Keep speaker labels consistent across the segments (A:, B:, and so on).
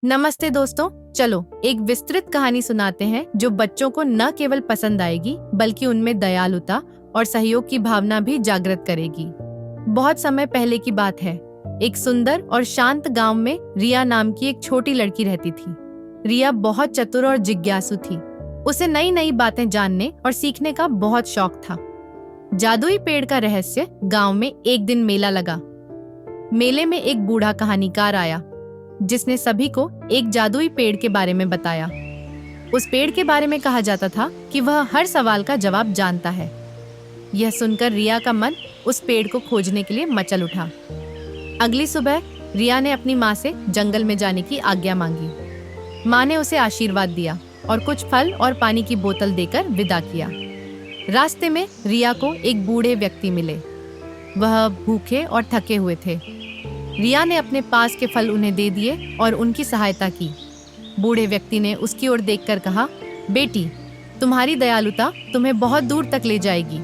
A: नमस्ते दोस्तों, चलो एक विस्तृत कहानी सुनाते हैं जो बच्चों को न केवल पसंद आएगी बल्कि उनमें दयालुता और सहयोग की भावना भी जागृत करेगी। बहुत समय पहले की बात है। एक सुंदर और शांत गांव में रिया नाम की एक छोटी लड़की रहती थी। रिया बहुत चतुर और जिज्ञासु थी। उसे नई नई बातें जानने और सीखने का बहुत शौक था। जादुई पेड़ का रहस्य। गांव में एक दिन मेला लगा। मेले में एक बूढ़ा कहानीकार आया जिसने सभी को एक जादुई पेड़ के बारे में बताया। उस पेड़ के बारे में कहा जाता था कि वह हर सवाल का जवाब जानता है। यह सुनकर रिया का मन उस पेड़ को खोजने के लिए मचल उठा। अगली सुबह रिया ने अपनी माँ से जंगल में जाने की आज्ञा मांगी। माँ ने उसे आशीर्वाद दिया और कुछ फल और पानी की बोतल देकर विदा किया। रास्ते में रिया को एक बूढ़े व्यक्ति मिले। वह भूखे और थके हुए थे। रिया ने अपने पास के फल उन्हें दे दिए और उनकी सहायता की। बूढ़े व्यक्ति ने उसकी ओर देखकर कहा, बेटी, तुम्हारी दयालुता तुम्हें बहुत दूर तक ले जाएगी।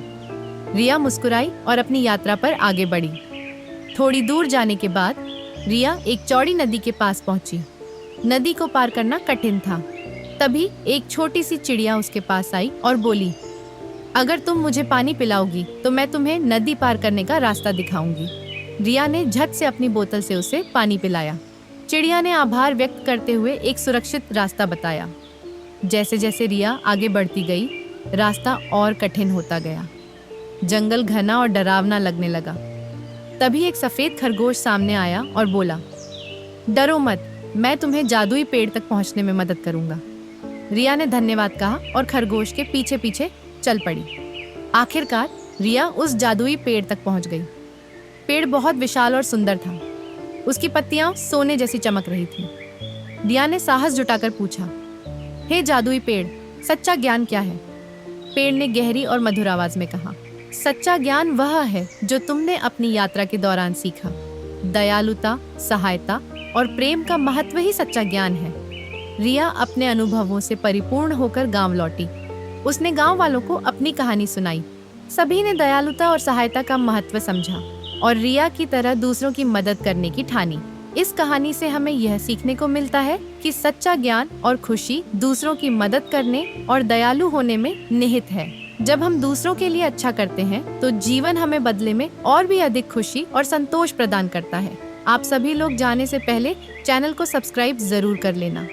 A: रिया मुस्कुराई और अपनी यात्रा पर आगे बढ़ी। थोड़ी दूर जाने के बाद रिया एक चौड़ी नदी के पास पहुंची। नदी को पार करना कठिन था। तभी एक छोटी सी चिड़िया उसके पास आई और बोली, अगर तुम मुझे पानी पिलाओगी तो मैं तुम्हें नदी पार करने का रास्ता दिखाऊंगी। रिया ने झट से अपनी बोतल से उसे पानी पिलाया। चिड़िया ने आभार व्यक्त करते हुए एक सुरक्षित रास्ता बताया। जैसे जैसे रिया आगे बढ़ती गई, रास्ता और कठिन होता गया। जंगल घना और डरावना लगने लगा। तभी एक सफेद खरगोश सामने आया और बोला, डरो मत, मैं तुम्हें जादुई पेड़ तक पहुंचने में मदद करूंगा। रिया ने धन्यवाद कहा और खरगोश के पीछे पीछे चल पड़ी। आखिरकार रिया उस जादुई पेड़ तक पहुंच गई। पेड़ बहुत विशाल और सुंदर था। उसकी पत्तियां सोने जैसी चमक रही थी। रिया ने साहस जुटाकर पूछा, हे जादुई पेड़, सच्चा ज्ञान क्या है? पेड़ ने गहरी और मधुर आवाज में कहा, सच्चा ज्ञान वह है जो तुमने अपनी यात्रा के दौरान सीखा। दयालुता, सहायता और प्रेम का महत्व ही सच्चा ज्ञान है। रिया अपने अनुभवों से परिपूर्ण होकर गांव लौटी। उसने गांव वालों को अपनी कहानी सुनाई। सभी ने दयालुता और सहायता का महत्व समझा और रिया की तरह दूसरों की मदद करने की ठानी। इस कहानी से हमें यह सीखने को मिलता है कि सच्चा ज्ञान और खुशी दूसरों की मदद करने और दयालु होने में निहित है। जब हम दूसरों के लिए अच्छा करते हैं तो जीवन हमें बदले में और भी अधिक खुशी और संतोष प्रदान करता है। आप सभी लोग जाने से पहले चैनल को सब्सक्राइब जरूर कर लेना।